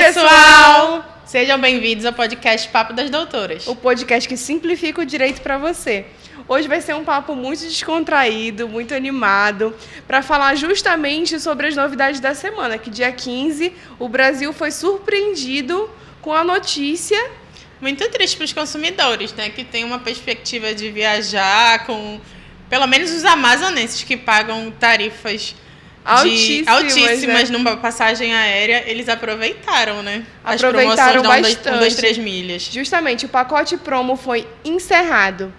pessoal! Sejam bem-vindos ao podcast Papo das Doutoras. O podcast que simplifica o direito para você. Hoje vai ser um papo muito descontraído, muito animado, para falar justamente sobre as novidades da semana, que dia 15 o Brasil foi surpreendido com a notícia... Muito triste para os consumidores, né? Que tem uma perspectiva de viajar com, pelo menos os amazonenses que pagam tarifas altíssimas, né? Numa passagem aérea, eles aproveitaram, né? Aproveitaram bastante. 1, 2, 3 milhas. Justamente, o pacote promo foi encerrado.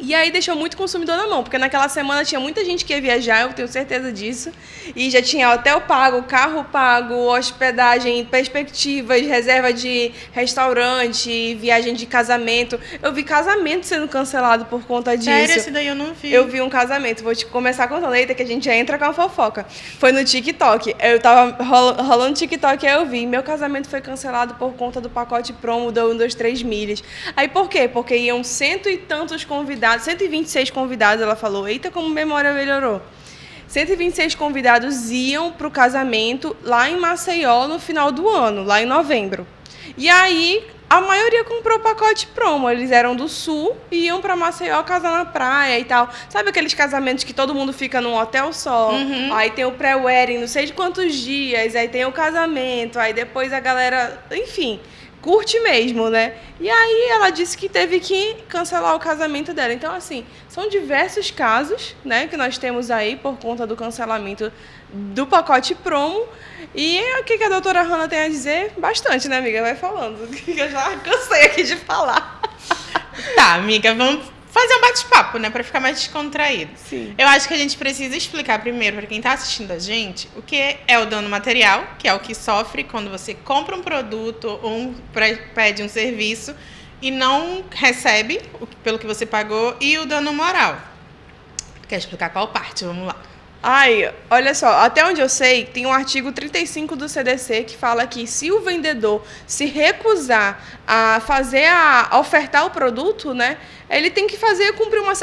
E aí deixou muito consumidor na mão, porque naquela semana tinha muita gente que ia viajar, eu tenho certeza disso. E já tinha hotel pago, carro pago, hospedagem, perspectivas, reserva de restaurante, viagem de casamento. Eu vi casamento sendo cancelado por conta disso. Sério? Esse daí eu não vi. Eu vi um casamento. Vou te começar contando, eita, que a gente já entra com a fofoca. Foi no TikTok. Eu tava rolando TikTok e aí eu vi. Meu casamento foi cancelado por conta do pacote promo do 1, 2, 3 milhas. Aí por quê? Porque iam 100 e tantos convidados, 126 convidados, ela falou. Eita, como memória melhorou. 126 convidados iam para o casamento lá em Maceió no final do ano, lá em novembro. E aí, a maioria comprou o pacote promo. Eles eram do Sul e iam para Maceió casar na praia e tal. Sabe aqueles casamentos que todo mundo fica num hotel só? Uhum. Aí tem o pré-wedding, não sei de quantos dias, aí tem o casamento, aí depois a galera... Enfim... curte mesmo, né? E aí ela disse que teve que cancelar o casamento dela. Então, assim, são diversos casos, né, que nós temos aí por conta do cancelamento do pacote promo. E o que a doutora Hanna tem a dizer? Bastante, né, amiga? Vai falando, que eu já cansei aqui de falar. Tá, amiga, vamos fazer um bate-papo, né, para ficar mais descontraído. Sim. Eu acho que a gente precisa explicar primeiro para quem está assistindo a gente o que é o dano material, que é o que sofre quando você compra um produto ou pede um serviço e não recebe pelo que você pagou, e o dano moral. Quer explicar qual parte? Vamos lá. Ai, olha só, até onde eu sei, tem um artigo 35 do CDC que fala que se o vendedor se recusar a ofertar o produto, né, ele tem que cumprir uma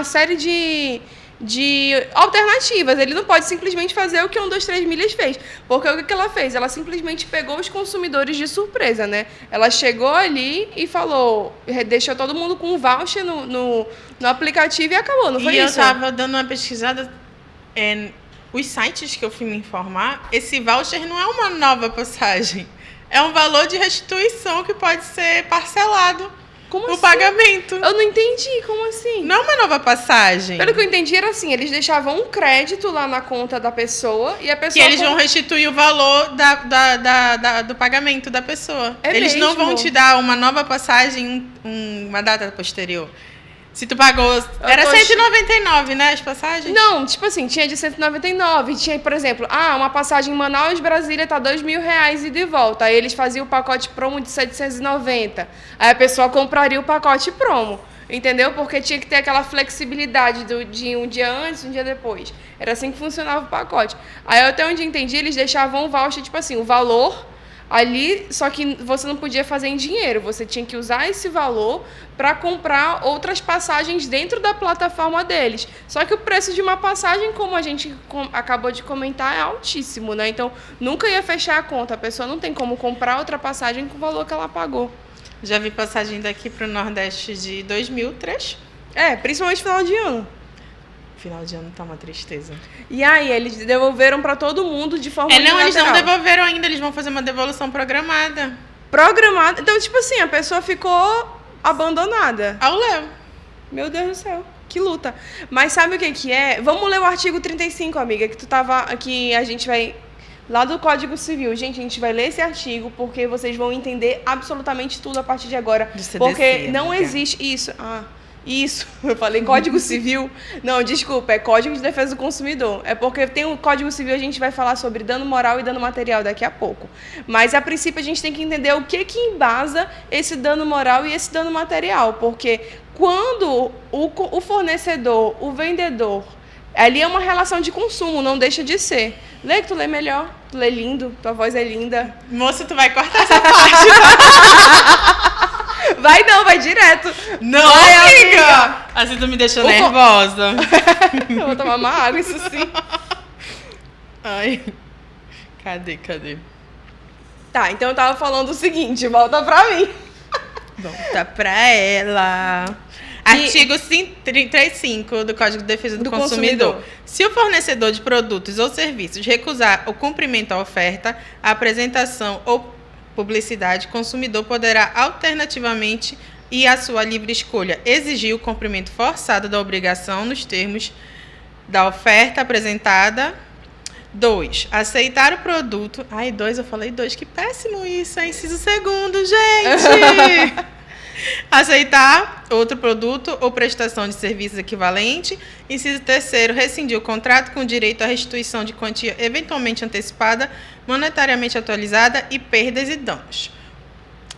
série de alternativas. Ele não pode simplesmente fazer o que 1, 2, 3 milhas fez. Porque o que ela fez? Ela simplesmente pegou os consumidores de surpresa, né? Ela chegou ali e falou, deixou todo mundo com um voucher no aplicativo e acabou, não foi isso? E eu estava dando uma pesquisada... os sites que eu fui me informar, esse voucher não é uma nova passagem. É um valor de restituição que pode ser parcelado no assim? pagamento. Eu não entendi, como assim? Não é uma nova passagem. Pelo que eu entendi, era assim, eles deixavam um crédito lá na conta da pessoa e a pessoa... Que eles vão restituir o valor do pagamento da pessoa. Eles mesmo? não vão te dar uma nova passagem uma data posterior. Se tu pagou... Era 199, né, as passagens? Não, tipo assim, tinha de 199. Tinha, por exemplo, uma passagem em Manaus-Brasília tá R$2.000 e de volta. Aí eles faziam o pacote promo de 790. Aí a pessoa compraria o pacote promo, entendeu? Porque tinha que ter aquela flexibilidade de um dia antes, um dia depois. Era assim que funcionava o pacote. Aí até onde eu entendi, eles deixavam o voucher, tipo assim, o valor... ali, só que você não podia fazer em dinheiro, você tinha que usar esse valor para comprar outras passagens dentro da plataforma deles. Só que o preço de uma passagem, como a gente acabou de comentar, é altíssimo, né? Então, nunca ia fechar a conta, a pessoa não tem como comprar outra passagem com o valor que ela pagou. Já vi passagem daqui para o Nordeste de 2.000, trecho. Principalmente final de ano. Final de ano tá uma tristeza. E aí, eles devolveram para todo mundo de forma unilateral. Eles não devolveram ainda, eles vão fazer uma devolução programada. Programada? Então, tipo assim, a pessoa ficou abandonada. Ao Léo. Meu Deus do céu, que luta. Mas sabe o que é? Vamos ler o artigo 35, amiga, que a gente vai... lá do Código Civil. Gente, a gente vai ler esse artigo porque vocês vão entender absolutamente tudo a partir de agora. Do CDC, porque não amiga. existe... Isso, eu falei Código Civil. Não, desculpa, é Código de Defesa do Consumidor. É porque tem o Código Civil, a gente vai falar sobre dano moral e dano material daqui a pouco. Mas, a princípio, a gente tem que entender o que embasa esse dano moral e esse dano material. Porque quando o fornecedor, o vendedor, ali é uma relação de consumo, não deixa de ser. Lê que tu lê melhor, tu lê lindo, tua voz é linda. Moça, tu vai cortar essa parte. Vai não, vai direto. Não, vai, amiga. Assim tu me deixou nervosa. Eu vou tomar uma água, isso sim. Ai. Cadê? Tá, então eu tava falando o seguinte, volta pra mim. Volta pra ela. Artigo 35 do Código de Defesa do Consumidor. Se o fornecedor de produtos ou serviços recusar o cumprimento à oferta, a apresentação ou publicidade, o consumidor poderá alternativamente e à sua livre escolha exigir o cumprimento forçado da obrigação nos termos da oferta apresentada. 2. Aceitar o produto. Ai, 2, eu falei 2, que péssimo isso, é inciso segundo, gente! Aceitar outro produto ou prestação de serviços equivalente. Inciso terceiro, rescindir o contrato com direito à restituição de quantia eventualmente antecipada, monetariamente atualizada e perdas e danos.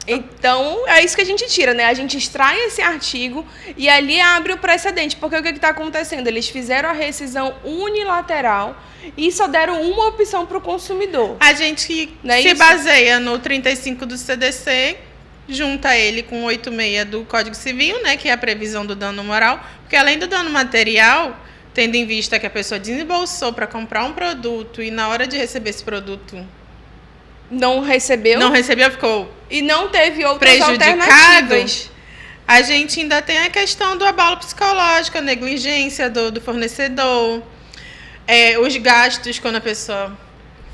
Então, é isso que a gente tira, né? A gente extrai esse artigo e ali abre o precedente. Porque o que está acontecendo? Eles fizeram a rescisão unilateral e só deram uma opção para o consumidor. A gente se baseia no 35 do CDC, junta ele com 86 do Código Civil, né, que é a previsão do dano moral, porque além do dano material, tendo em vista que a pessoa desembolsou para comprar um produto e na hora de receber esse produto não recebeu, ficou e não teve outras prejudicado, alternativas. A gente ainda tem a questão do abalo psicológico, a negligência do fornecedor, os gastos quando a pessoa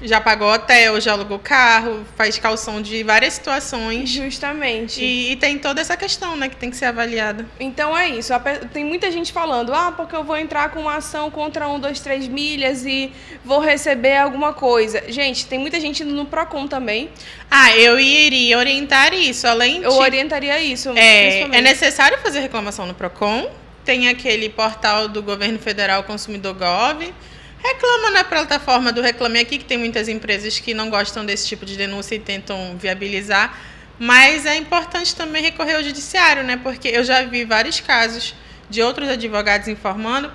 já pagou hotel, já alugou carro, faz calção de várias situações. Justamente. E tem toda essa questão, né, que tem que ser avaliada. Então é isso. Tem muita gente falando, porque eu vou entrar com uma ação contra 123 milhas e vou receber alguma coisa. Gente, tem muita gente indo no Procon também. Eu iria orientar isso. Eu orientaria isso. É necessário fazer reclamação no Procon. Tem aquele portal do Governo Federal, Consumidor Gov. Reclama na plataforma do Reclame Aqui, que tem muitas empresas que não gostam desse tipo de denúncia e tentam viabilizar. Mas é importante também recorrer ao judiciário, né? Porque eu já vi vários casos de outros advogados informando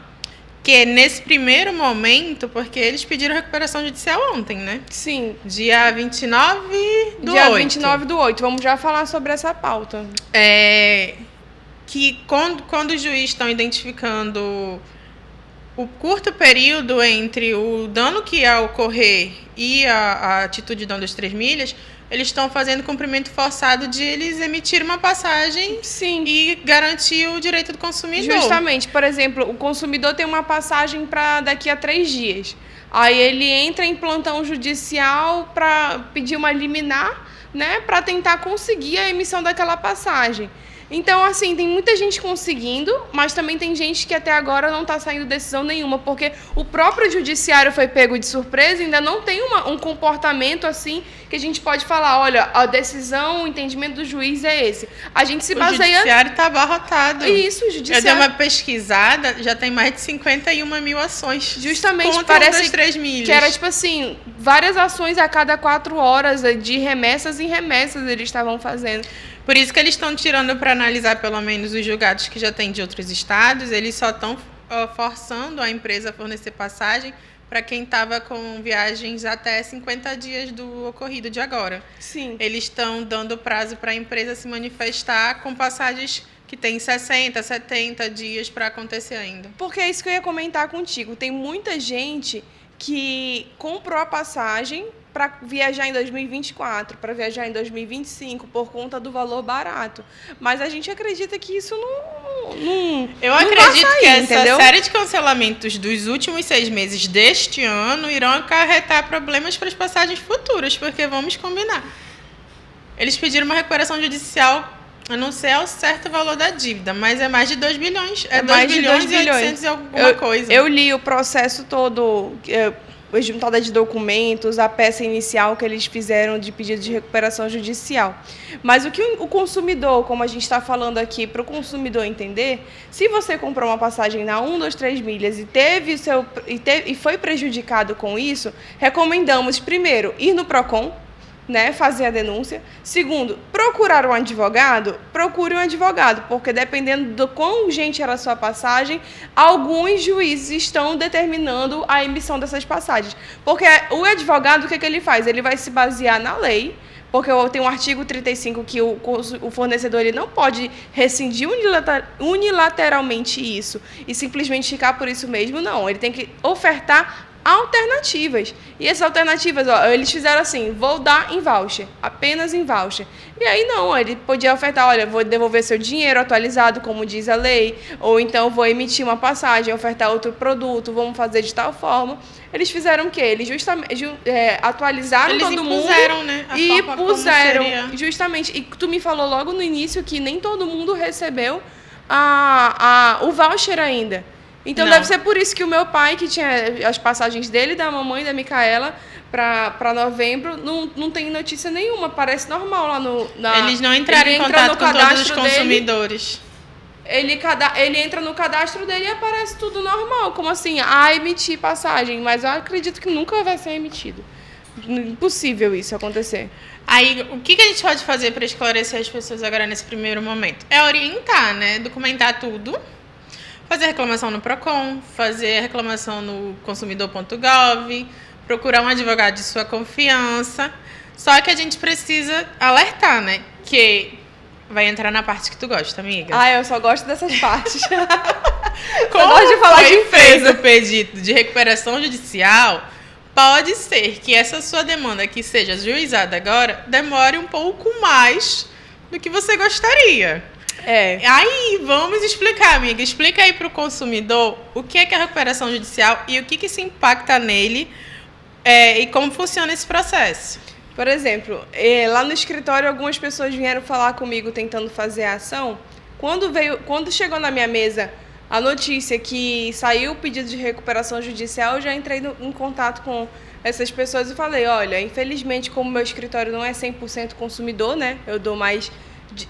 que nesse primeiro momento, porque eles pediram recuperação judicial ontem, né? Sim. Dia 29 do 8. Dia 29 do 8. Vamos já falar sobre essa pauta. Que quando os juízes estão identificando o curto período entre o dano que ia ocorrer e a atitude de 123 milhas, eles estão fazendo cumprimento forçado de eles emitir uma passagem. Sim. E garantir o direito do consumidor. Justamente. Por exemplo, o consumidor tem uma passagem para daqui a 3 dias. Aí ele entra em plantão judicial para pedir uma liminar, né, para tentar conseguir a emissão daquela passagem. Então, assim, tem muita gente conseguindo, mas também tem gente que até agora não está saindo decisão nenhuma, porque o próprio judiciário foi pego de surpresa e ainda não tem um comportamento, assim, que a gente pode falar, olha, a decisão, o entendimento do juiz é esse. A gente se baseia... O judiciário está abarrotado. Isso, o judiciário... Eu dei uma pesquisada, já tem mais de 51 mil ações. Justamente, contra parece 123 milhas. Que era, tipo assim, várias ações a cada 4 horas, de remessas em remessas eles estavam fazendo. Por isso que eles estão tirando para analisar pelo menos os julgados que já tem de outros estados. Eles só estão forçando a empresa a fornecer passagem para quem estava com viagens até 50 dias do ocorrido de agora. Sim. Eles estão dando prazo para a empresa se manifestar com passagens que tem 60, 70 dias para acontecer ainda. Porque é isso que eu ia comentar contigo. Tem muita gente que comprou a passagem para viajar em 2024, para viajar em 2025, por conta do valor barato. Mas a gente acredita que isso não Eu acredito sair, que essa entendeu? série de cancelamentos dos últimos 6 meses deste ano irão acarretar problemas para as passagens futuras, porque vamos combinar. Eles pediram uma recuperação judicial, eu não sei ao certo o valor da dívida, mas é mais de 2 bilhões. É 2 bilhões e 800 e alguma coisa. Eu li o processo todo... a juntada de documentos, a peça inicial que eles fizeram de pedido de recuperação judicial. Mas o que o consumidor, como a gente está falando aqui, para o consumidor entender, se você comprou uma passagem na 123 milhas e foi prejudicado com isso, recomendamos, primeiro, ir no Procon, né, fazer a denúncia. Segundo, procurar um advogado, procure um advogado, porque dependendo do quão urgente era a sua passagem, alguns juízes estão determinando a emissão dessas passagens. Porque o advogado, o que ele faz? Ele vai se basear na lei, porque tem um artigo 35 que o fornecedor ele não pode rescindir unilateralmente isso e simplesmente ficar por isso mesmo, não. Ele tem que ofertar alternativas. E essas alternativas, ó, eles fizeram assim, vou dar em voucher, apenas em voucher. E aí não, ele podia ofertar, olha, vou devolver seu dinheiro atualizado, como diz a lei, ou então vou emitir uma passagem, ofertar outro produto, vamos fazer de tal forma. Eles fizeram o quê? Eles justamente atualizaram todo mundo, né, e puseram, justamente, e tu me falou logo no início que nem todo mundo recebeu o voucher ainda. Então deve ser por isso que o meu pai, que tinha as passagens dele, da mamãe, da Micaela, para novembro, não tem notícia nenhuma, parece normal lá Eles não entraram em contato com todos os consumidores. Ele entra no cadastro dele e aparece tudo normal, como assim, emitir passagem, mas eu acredito que nunca vai ser emitido. Impossível isso acontecer. Aí, o que a gente pode fazer para esclarecer as pessoas agora nesse primeiro momento? É orientar, né? Documentar tudo. Fazer reclamação no PROCON, fazer reclamação no consumidor.gov, procurar um advogado de sua confiança. Só que a gente precisa alertar, né? Que vai entrar na parte que tu gosta, amiga. Eu só gosto dessas partes. Como gosto de falar de fez o pedido de recuperação judicial, pode ser que essa sua demanda que seja ajuizada agora demore um pouco mais do que você gostaria. Aí, vamos explicar, amiga. Explica aí para o consumidor o que é a recuperação judicial e o que isso impacta nele e como funciona esse processo. Por exemplo, lá no escritório, algumas pessoas vieram falar comigo tentando fazer a ação. Quando chegou na minha mesa a notícia que saiu o pedido de recuperação judicial, eu já entrei em contato com essas pessoas e falei, olha, infelizmente, como meu escritório não é 100% consumidor, né? Eu dou mais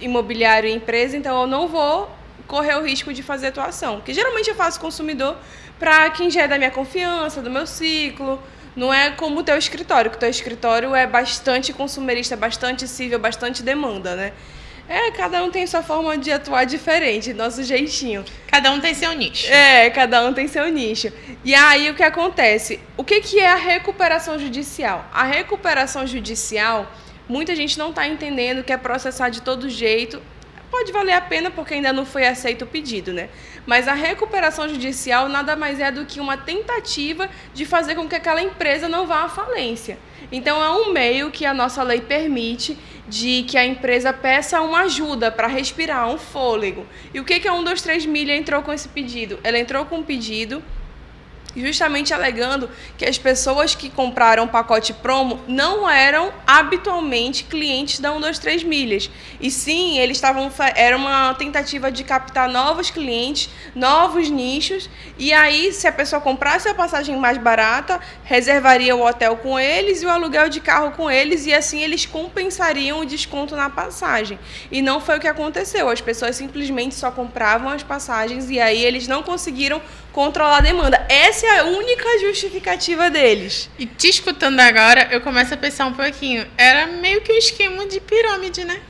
imobiliário e empresa, então eu não vou correr o risco de fazer atuação. Porque geralmente eu faço consumidor para quem já é da minha confiança, do meu ciclo. Não é como o teu escritório, que o teu escritório é bastante consumerista, bastante cível, bastante demanda, né? Cada um tem sua forma de atuar diferente, nosso jeitinho. Cada um tem seu nicho. Cada um tem seu nicho. E aí o que acontece? O que é a recuperação judicial? A recuperação judicial, muita gente não está entendendo, quer processar de todo jeito. Pode valer a pena porque ainda não foi aceito o pedido, né? Mas a recuperação judicial nada mais é do que uma tentativa de fazer com que aquela empresa não vá à falência. Então é um meio que a nossa lei permite de que a empresa peça uma ajuda para respirar, um fôlego. E o que a 123 Milha entrou com esse pedido? Ela entrou com um pedido justamente alegando que as pessoas que compraram o pacote promo não eram habitualmente clientes da 123 Milhas. E sim, era uma tentativa de captar novos clientes, novos nichos, e aí, se a pessoa comprasse a passagem mais barata, reservaria o hotel com eles e o aluguel de carro com eles, e assim eles compensariam o desconto na passagem. E não foi o que aconteceu. As pessoas simplesmente só compravam as passagens e aí eles não conseguiram controlar a demanda. Essa é a única justificativa deles. E te escutando agora, eu começo a pensar um pouquinho. Era meio que um esquema de pirâmide, né?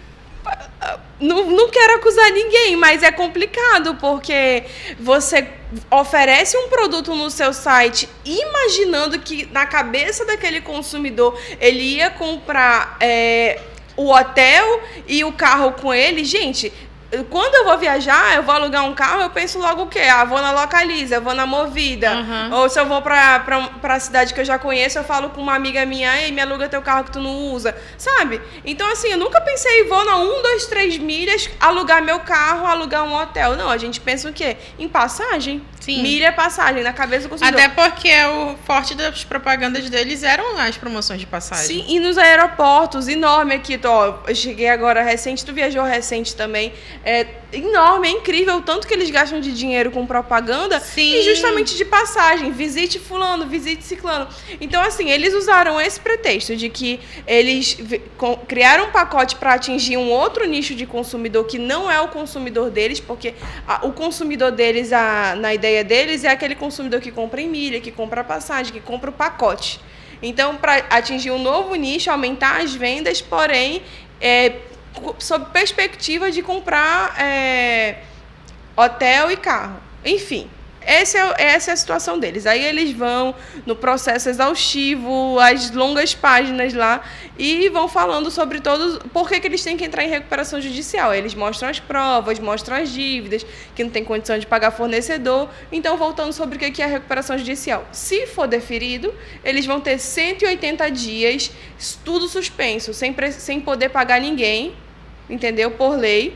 Não quero acusar ninguém, mas é complicado, porque você oferece um produto no seu site imaginando que na cabeça daquele consumidor ele ia comprar o hotel e o carro com ele. Gente, quando eu vou viajar, eu vou alugar um carro, eu penso logo o quê? Vou na Localiza, eu vou na Movida. Ou se eu vou pra a cidade que eu já conheço, eu falo com uma amiga minha, ei, me aluga teu carro que tu não usa, sabe? Então, assim, eu nunca pensei, vou na 123 Milhas, alugar meu carro, alugar um hotel. Não, a gente pensa o quê? Em passagem. Sim. Milha é passagem, na cabeça do consumidor. Até porque o forte das propagandas deles eram as promoções de passagem. Sim, e nos aeroportos, enorme aqui. Eu cheguei agora recente, tu viajou recente também. É enorme, é incrível o tanto que eles gastam de dinheiro com propaganda. Sim. E justamente de passagem. Visite fulano, visite ciclano. Então, assim, eles usaram esse pretexto de que eles criaram um pacote para atingir um outro nicho de consumidor que não é o consumidor deles, porque o consumidor deles, na ideia deles, é aquele consumidor que compra em milha, que compra passagem, que compra o pacote. Então, para atingir um novo nicho, aumentar as vendas, porém, sob perspectiva de comprar hotel e carro. Enfim, Essa é a situação deles. Aí eles vão no processo exaustivo, as longas páginas lá, e vão falando sobre todos, por que eles têm que entrar em recuperação judicial. Eles mostram as provas, mostram as dívidas, que não tem condição de pagar fornecedor. Então, voltando sobre o que é a recuperação judicial. Se for deferido, eles vão ter 180 dias, tudo suspenso, sem poder pagar ninguém, entendeu? Por lei.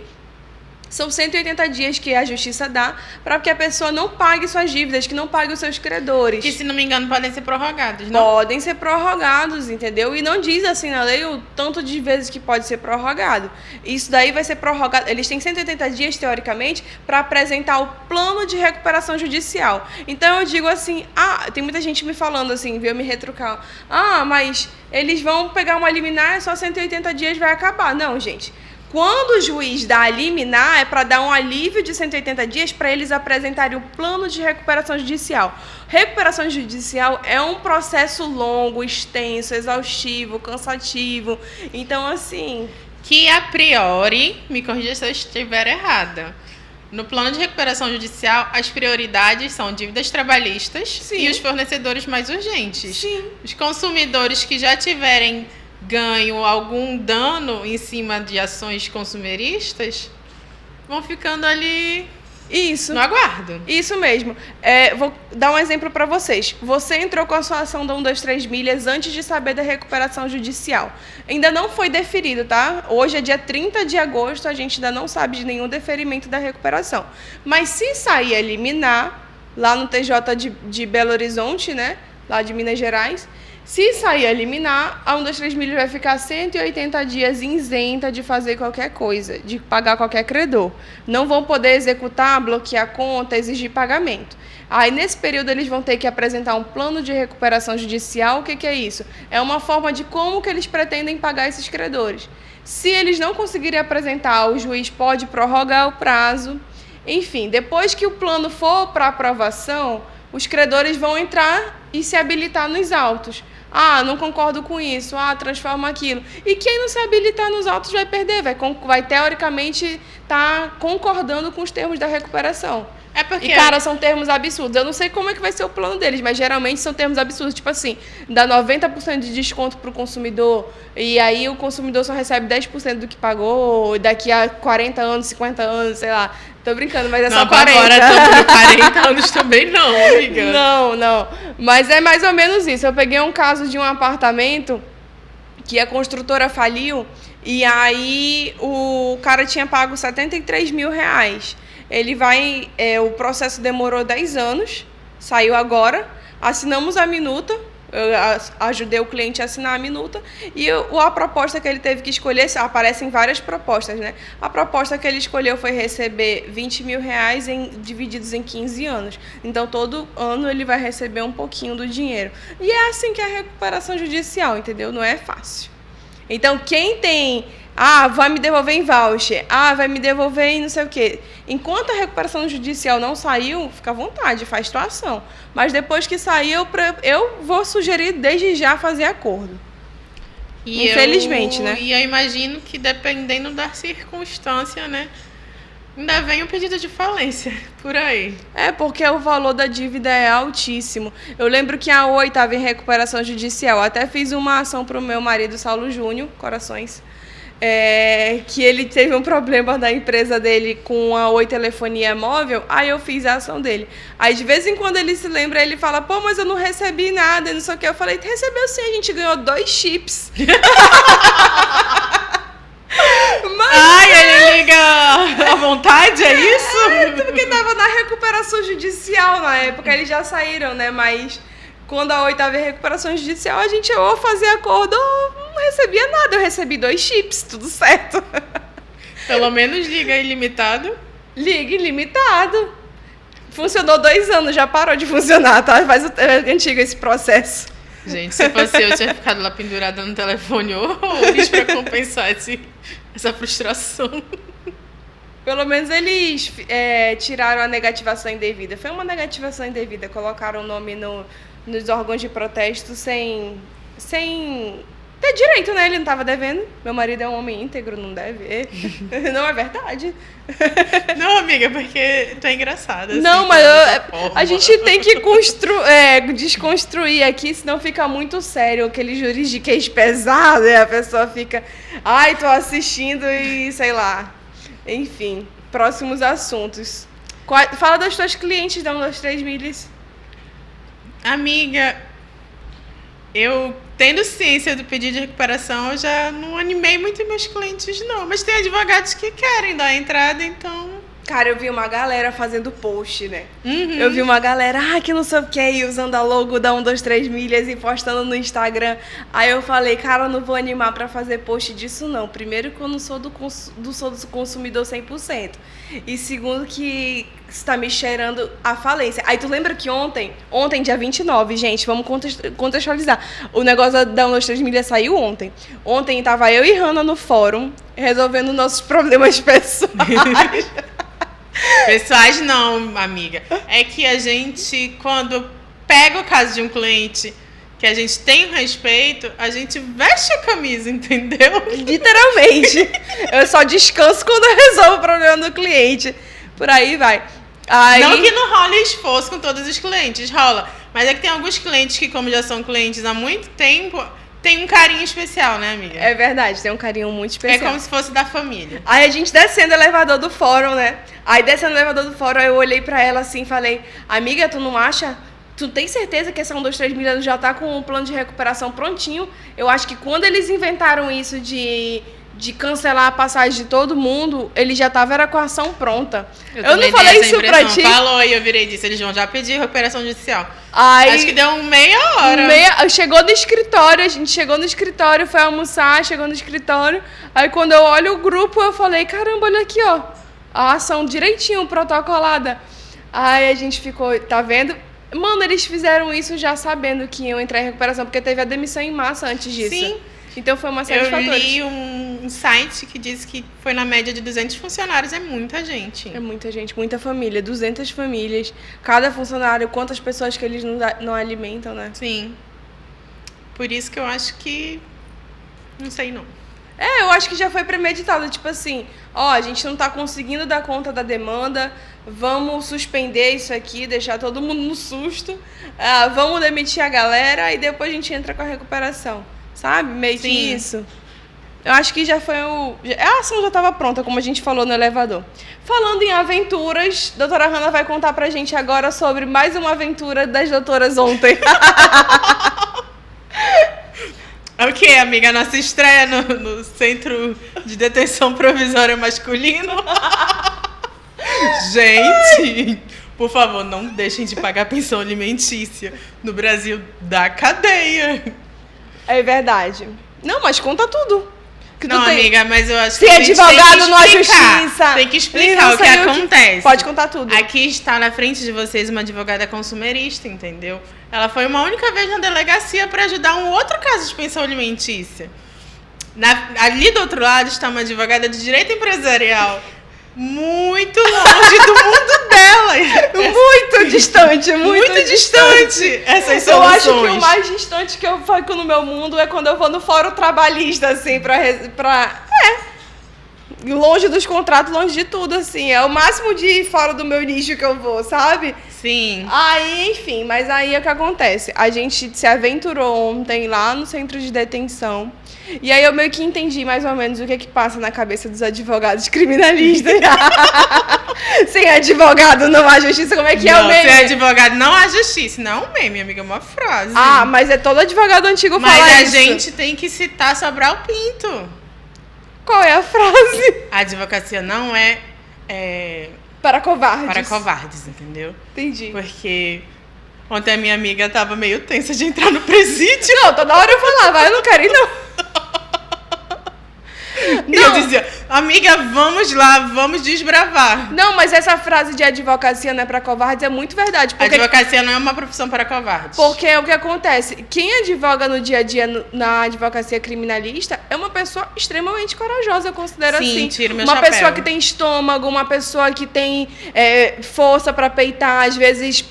São 180 dias que a justiça dá para que a pessoa não pague suas dívidas, que não pague os seus credores. Que, se não me engano, podem ser prorrogados, não? Podem ser prorrogados, entendeu? E não diz assim na lei o tanto de vezes que pode ser prorrogado. Isso daí vai ser prorrogado. Eles têm 180 dias, teoricamente, para apresentar o plano de recuperação judicial. Então, eu digo assim, tem muita gente me falando assim, veio me retrucar. Mas eles vão pegar uma liminar, só 180 dias vai acabar. Não, gente. Quando o juiz dá a liminar, é para dar um alívio de 180 dias para eles apresentarem o plano de recuperação judicial. Recuperação judicial é um processo longo, extenso, exaustivo, cansativo. Então, assim... Que, a priori, me corrija se eu estiver errada, no plano de recuperação judicial, as prioridades são dívidas trabalhistas. Sim. E os fornecedores mais urgentes. Sim. Os consumidores que já tiverem ganho algum dano em cima de ações consumeristas vão ficando ali no aguardo. Isso mesmo. Vou dar um exemplo para vocês. Você entrou com a sua ação da 123 milhas antes de saber da recuperação judicial. Ainda não foi deferido, tá? Hoje é dia 30 de agosto, a gente ainda não sabe de nenhum deferimento da recuperação. Mas se sair a liminar, lá no TJ de Belo Horizonte, né? Lá de Minas Gerais, se sair a liminar, a 123 milhas vai ficar 180 dias isenta de fazer qualquer coisa, de pagar qualquer credor. Não vão poder executar, bloquear a conta, exigir pagamento. Aí, nesse período, eles vão ter que apresentar um plano de recuperação judicial. O que é isso? É uma forma de como que eles pretendem pagar esses credores. Se eles não conseguirem apresentar, o juiz pode prorrogar o prazo. Enfim, depois que o plano for para aprovação, os credores vão entrar e se habilitar nos autos. Não concordo com isso, transforma aquilo. E quem não se habilitar nos autos vai perder, vai teoricamente estar concordando com os termos da recuperação. Porque... E, cara, são termos absurdos. Eu não sei como é que vai ser o plano deles, mas geralmente são termos absurdos. Tipo assim, dá 90% de desconto para o consumidor, e aí o consumidor só recebe 10% do que pagou, daqui a 40 anos, 50 anos, sei lá. Tô brincando, mas é só 40. Agora sobre 40 anos também não, amiga. Não. Mas é mais ou menos isso. Eu peguei um caso de um apartamento que a construtora faliu, e aí o cara tinha pago R$73 mil. O processo demorou 10 anos, saiu agora, assinamos a minuta, eu ajudei o cliente a assinar a minuta, e a proposta que ele teve que escolher, aparecem várias propostas, né? A proposta que ele escolheu foi receber R$20 mil divididos em 15 anos. Então, todo ano ele vai receber um pouquinho do dinheiro. E é assim que é a recuperação judicial, entendeu? Não é fácil. Então, quem tem... vai me devolver em voucher. Vai me devolver em não sei o quê. Enquanto a recuperação judicial não saiu, fica à vontade, faz tua ação. Mas depois que sair, eu vou sugerir desde já fazer acordo. Infelizmente, né? E eu imagino que, dependendo da circunstância, né? Ainda vem o pedido de falência por aí. Porque o valor da dívida é altíssimo. Eu lembro que a Oi estava em recuperação judicial. Até fiz uma ação para o meu marido, Saulo Júnior, corações. Que ele teve um problema da empresa dele com a Oi Telefonia Móvel, aí eu fiz a ação dele. Aí, de vez em quando, ele se lembra, ele fala, mas eu não recebi nada, não sei o que. Eu falei, recebeu sim, a gente ganhou 2 chips. Ele liga à vontade, é isso? Porque tava na recuperação judicial na época, eles já saíram, né, mas... Quando a Oi estava em recuperação judicial, a gente ou fazia acordo ou não recebia nada. Eu recebi 2 chips, tudo certo. Pelo menos liga ilimitado. Liga ilimitado. Funcionou 2 anos, já parou de funcionar, tá? É antigo esse processo. Gente, se fosse eu tinha ficado lá pendurada no telefone horrores para compensar essa frustração. Pelo menos eles tiraram a negativação indevida. Foi uma negativação indevida, colocaram o nome nos órgãos de protesto sem Tem direito, né? Ele não tava devendo. Meu marido é um homem íntegro, não deve. Não é verdade. Não, amiga, porque tu é engraçada. Não, assim, mas a gente tem que desconstruir aqui, senão fica muito sério. Aquele juridiquês pesado, e a pessoa fica... Ai, tô assistindo e sei lá. Enfim, próximos assuntos. Fala das tuas clientes da 1, 2, 3 milhas. Amiga, eu tendo ciência do pedido de recuperação, eu já não animei muito meus clientes, não. Mas tem advogados que querem dar a entrada, então... Cara, eu vi uma galera fazendo post, né? Uhum. Eu vi uma galera, que não sei o que, e usando a logo da 1, 2, 3 milhas e postando no Instagram. Aí eu falei, cara, eu não vou animar pra fazer post disso, não. Primeiro que eu não sou do consumidor 100%. E segundo que está me cheirando a falência. Aí tu lembra que ontem, dia 29, gente, vamos contextualizar. O negócio da 1, 2, 3 milhas saiu ontem. Ontem tava eu e Hannah no fórum, resolvendo nossos problemas pessoais. Pessoais não, amiga. É que a gente, quando pega o caso de um cliente que a gente tem um respeito, a gente veste a camisa, entendeu? Literalmente. Eu só descanso quando eu resolvo o problema do cliente. Por aí vai. Não que não role esforço com todos os clientes, rola. Mas é que tem alguns clientes que, como já são clientes há muito tempo... Tem um carinho especial, né, amiga? É verdade, tem um carinho muito especial. É como se fosse da família. Aí a gente descendo o elevador do fórum, né? Aí descendo o elevador do fórum, eu olhei pra ela assim e falei, amiga, tu não acha... Tu tem certeza que essa 1, 2, 3 milhas já tá com um plano de recuperação prontinho? Eu acho que quando eles inventaram isso de cancelar a passagem de todo mundo, ele já tava com a ação pronta. Eu não falei isso pra ti. Falou e eu virei disso. Eles vão já pedir recuperação judicial. Aí, acho que deu meia hora. Chegou no escritório, a gente chegou no escritório, foi almoçar, chegou no escritório. Aí quando eu olho o grupo, eu falei, caramba, olha aqui, ó. A ação direitinho, protocolada. Aí a gente ficou, tá vendo? Mano, eles fizeram isso já sabendo que iam entrar em recuperação, porque teve a demissão em massa antes disso. Sim. Então foi uma série de fatores. Eu li um site que diz que foi na média de 200 funcionários. É muita gente. É muita gente, muita família. 200 famílias. Cada funcionário, quantas pessoas que eles não alimentam, né? Sim. Por isso que eu acho que... Não sei, não. Eu acho que já foi premeditado. Tipo assim, a gente não tá conseguindo dar conta da demanda, vamos suspender isso aqui, deixar todo mundo no susto, vamos demitir a galera e depois a gente entra com a recuperação. Sabe? Meio que isso. Eu acho que já foi a ação já estava pronta, como a gente falou no elevador. Falando em aventuras, a doutora Hannah vai contar pra gente agora sobre mais uma aventura das doutoras ontem. O que, amiga? Nossa estreia no Centro de Detenção Provisória Masculino. Gente, por favor, não deixem de pagar pensão alimentícia. No Brasil, da cadeia. É verdade. Não, mas conta tudo. Não, amiga, mas eu acho que a gente advogado não há justiça. Tem que explicar o que acontece. Pode contar tudo. Aqui está na frente de vocês uma advogada consumerista, entendeu? Ela foi uma única vez na delegacia para ajudar um outro caso de pensão alimentícia. Ali do outro lado está uma advogada de direito empresarial. Muito longe do mundo dela. Muito distante, muito distante. Essas soluções. Eu acho que o mais distante que eu fico no meu mundo é quando eu vou no fórum trabalhista, assim, longe dos contratos, longe de tudo, assim. É o máximo de fora do meu nicho que eu vou, sabe? Sim. Aí, enfim, mas aí é o que acontece. A gente se aventurou ontem lá no centro de detenção. E aí eu meio que entendi mais ou menos o que passa na cabeça dos advogados criminalistas. Sem advogado não há justiça, como é que é o meme? Sem advogado não há justiça. Não é um meme, amiga, é uma frase. Mas é todo advogado antigo falar isso. Mas a gente tem que citar Sobral Pinto. Qual é a frase? A advocacia não é para covardes. Para covardes, entendeu? Entendi. Porque ontem a minha amiga tava meio tensa de entrar no presídio. Não, toda hora eu falava, eu não quero ir não. E eu dizia, amiga, vamos lá, vamos desbravar. Não, mas essa frase de advocacia não é para covardes é muito verdade. Porque... Advocacia não é uma profissão para covardes. Porque é o que acontece. Quem advoga no dia a dia na advocacia criminalista é pessoa extremamente corajosa, eu considero Sim, assim. tiro meu uma chapéu. pessoa que tem estômago, uma pessoa que tem força para peitar, às vezes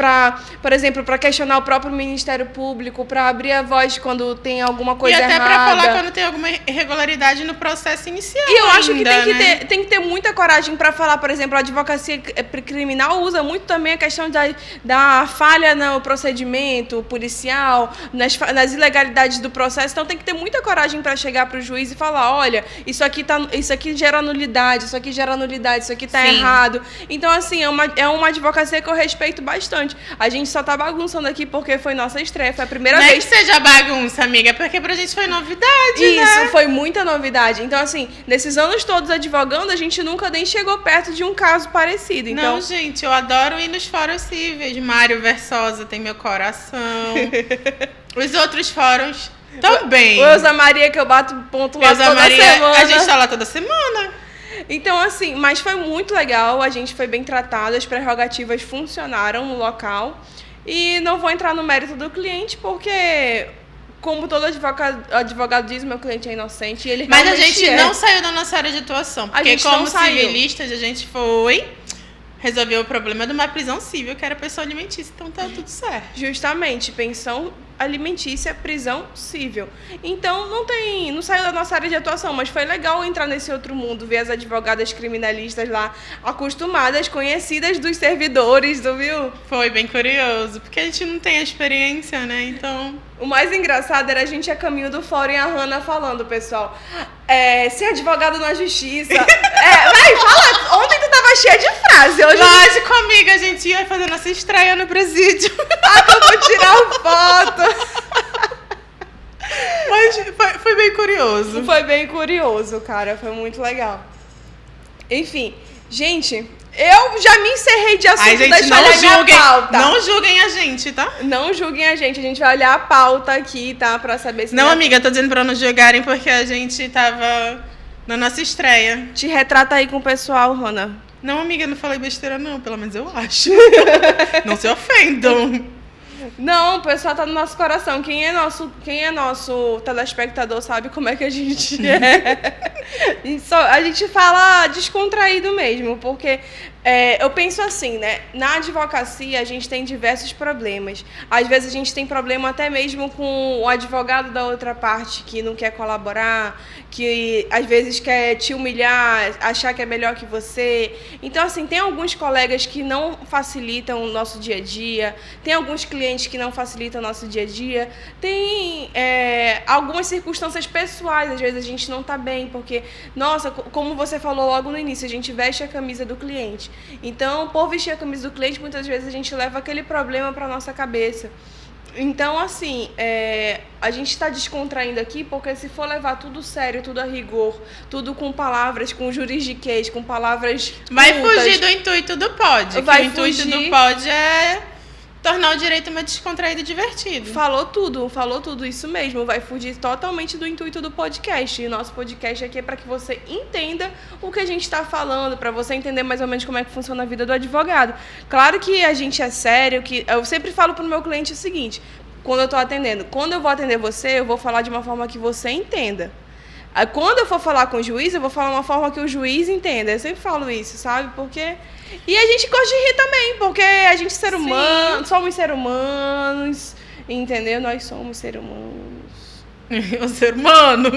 por exemplo, para questionar o próprio Ministério Público, para abrir a voz quando tem alguma coisa errada. E até para falar quando tem alguma irregularidade no processo inicial. E eu acho que tem que ter muita coragem para falar, por exemplo, a advocacia criminal usa muito também a questão da falha no procedimento policial, nas ilegalidades do processo. Então tem que ter muita coragem para chegar para o juiz e falar, olha, isso aqui gera nulidade, isso aqui gera nulidade, isso aqui está errado. Então, assim, é uma advocacia que eu respeito bastante. A gente só tá bagunçando aqui porque foi nossa estreia, foi a primeira vez. Não é que seja bagunça, amiga, porque pra gente foi novidade, Isso, foi muita novidade. Então, assim, nesses anos todos advogando, a gente nunca nem chegou perto de um caso parecido. Então... Não, gente, eu adoro ir nos fóruns cíveis. Mário Versosa tem meu coração. Os outros fóruns também. O Elza Maria, que eu bato ponto lá toda semana. A gente tá lá toda semana. Então, assim, mas foi muito legal, a gente foi bem tratado, as prerrogativas funcionaram no local. E não vou entrar no mérito do cliente, porque, como todo advogado diz, meu cliente é inocente. E ele mas a gente não saiu da nossa área de atuação, porque como civilistas a gente resolveu o problema de uma prisão civil, que era pensão alimentícia, então tá tudo certo. Justamente, pensão alimentícia, prisão civil. Então, não saiu da nossa área de atuação, mas foi legal entrar nesse outro mundo, ver as advogadas criminalistas lá, acostumadas, conhecidas dos servidores, viu? Foi bem curioso, porque a gente não tem a experiência, né, então... O mais engraçado era a gente a caminho do fórum e a Hannah falando, pessoal, ser advogado na justiça... vai, fala, ontem tu tava cheia de frase. Hoje lógico, amiga, a gente ia fazer nossa estreia no presídio. Eu vou tirar foto. Mas foi bem curioso. Foi bem curioso, cara, foi muito legal. Enfim, gente... Eu já me encerrei de assunto. Gente, deixa eu olhar minha pauta. Não julguem a gente, tá? Não julguem a gente vai olhar a pauta aqui, tá? Pra saber se... Não, amiga, tô dizendo pra não julgarem porque a gente tava na nossa estreia. Te retrata aí com o pessoal, Rona. Não, amiga, não falei besteira não, pelo menos eu acho. Não se ofendam. Não, o pessoal tá no nosso coração. Quem é nosso telespectador sabe como é que a gente é. A gente fala descontraído mesmo, porque eu penso assim, né? Na advocacia a gente tem diversos problemas. Às vezes a gente tem problema até mesmo com o advogado da outra parte que não quer colaborar, que às vezes quer te humilhar, achar que é melhor que você. Então, assim, tem alguns colegas que não facilitam o nosso dia a dia, tem alguns clientes que não facilitam o nosso dia a dia, tem algumas circunstâncias pessoais, às vezes a gente não está bem, porque, nossa, como você falou logo no início, a gente veste a camisa do cliente. Então, por vestir a camisa do cliente, muitas vezes a gente leva aquele problema para a nossa cabeça. Então, assim, a gente está descontraindo aqui, porque se for levar tudo sério, tudo a rigor, tudo com palavras, com juridiquês, com palavras vai cultas, fugir do intuito do pod. O intuito do pod é tornar o direito mais descontraído e divertido. Falou tudo, isso mesmo. Vai fugir totalmente do intuito do podcast. E nosso podcast aqui é para que você entenda o que a gente está falando, para você entender mais ou menos como é que funciona a vida do advogado. Claro que a gente é sério, que eu sempre falo para o meu cliente o seguinte, quando eu estou atendendo, quando eu vou atender você, eu vou falar de uma forma que você entenda. Quando eu for falar com o juiz, eu vou falar de uma forma que o juiz entenda. Eu sempre falo isso, sabe? Porque... E a gente gosta de rir também, porque a gente é ser humano, somos seres humanos, entendeu? Nós somos seres humanos. O ser humano.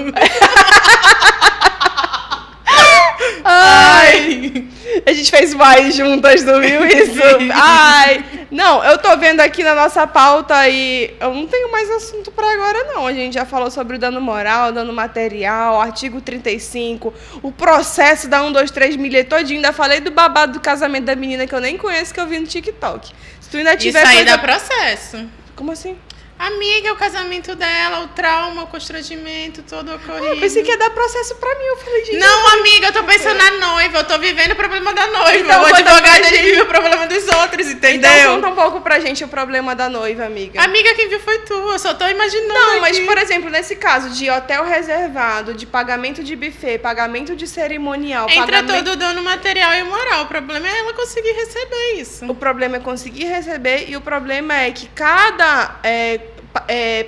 Ai, a gente fez mais juntas, não viu isso? Ai, não, eu tô vendo aqui na nossa pauta e eu não tenho mais assunto pra agora, não. A gente já falou sobre o dano moral, dano material, artigo 35, o processo da 123 milha todinho. Ainda falei do babado do casamento da menina que eu nem conheço, que eu vi no TikTok. Se tu ainda tiver isso aí dá processo. Como assim? Amiga, o casamento dela, o trauma, o constrangimento, todo ocorrido. Eu pensei que ia dar processo pra mim. Eu falei, gente... Não, amiga, eu tô pensando na noiva. Eu tô vivendo o problema da noiva. Então, o advogado, ele vive o problema dos outros, entendeu? Então, conta um pouco pra gente o problema da noiva, amiga. Amiga, quem viu foi tu. Eu só tô imaginando Não, aqui. mas, por exemplo, nesse caso de hotel reservado, de pagamento de buffet, pagamento de cerimonial... Entra todo o dano material e moral. O problema é ela conseguir receber isso. O problema é conseguir receber e o problema é que cada...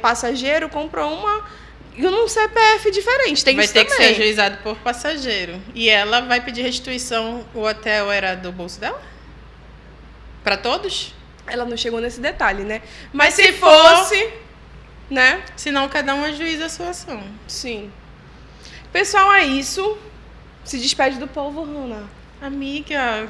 passageiro comprou e um CPF diferente. Tem vai isso ter que ser também. ajuizado por passageiro. E ela vai pedir restituição, o hotel era do bolso dela? Para todos? Ela não chegou nesse detalhe, né? Mas se se for- fosse, né? Senão cada um ajuiza a sua ação. Sim. Pessoal, é isso. Se despede do povo, Hannah. Amiga,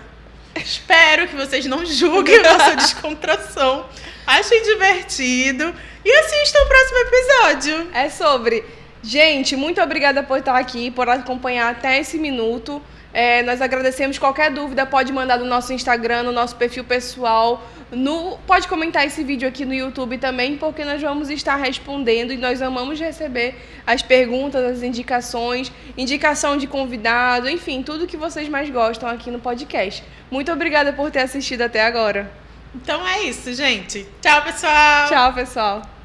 espero que vocês não julguem a nossa descontração. Achem divertido e assistam o próximo episódio. É sobre. Gente, muito obrigada por estar aqui, por acompanhar até esse minuto. Nós agradecemos. Qualquer dúvida pode mandar no nosso Instagram, no nosso perfil pessoal. Pode comentar esse vídeo aqui no YouTube também, porque nós vamos estar respondendo e nós amamos receber as perguntas, as indicações, indicação de convidado, enfim, tudo que vocês mais gostam aqui no podcast. Muito obrigada por ter assistido até agora. Então é isso, gente. Tchau, pessoal. Tchau, pessoal.